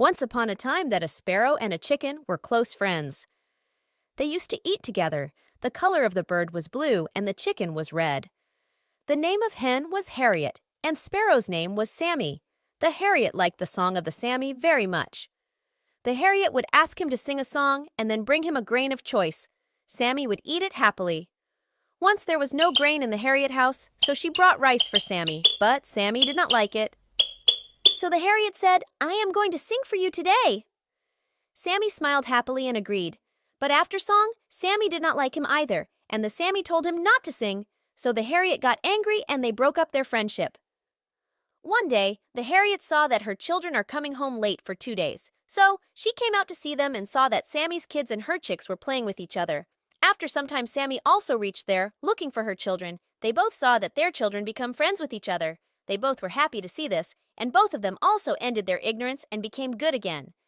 Once upon a time that a sparrow and a chicken were close friends. They used to eat together. The color of the bird was blue and the chicken was red. The name of hen was Harriet, and Sparrow's name was Sammy. The Harriet liked the song of the Sammy very much. The Harriet would ask him to sing a song and then bring him a grain of choice. Sammy would eat it happily. Once there was no grain in the Harriet house, so she brought rice for Sammy, but Sammy did not like it. So the Harriet said, "I am going to sing for you today." Sammy smiled happily and agreed. But after song, Sammy did not like him either, and the Sammy told him not to sing, so the Harriet got angry and they broke up their friendship. One day, the Harriet saw that her children are coming home late for 2 days, so she came out to see them and saw that Sammy's kids and her chicks were playing with each other. After some time, Sammy also reached there, looking for her children. They both saw that their children become friends with each other. They both were happy to see this, and both of them also ended their ignorance and became good again.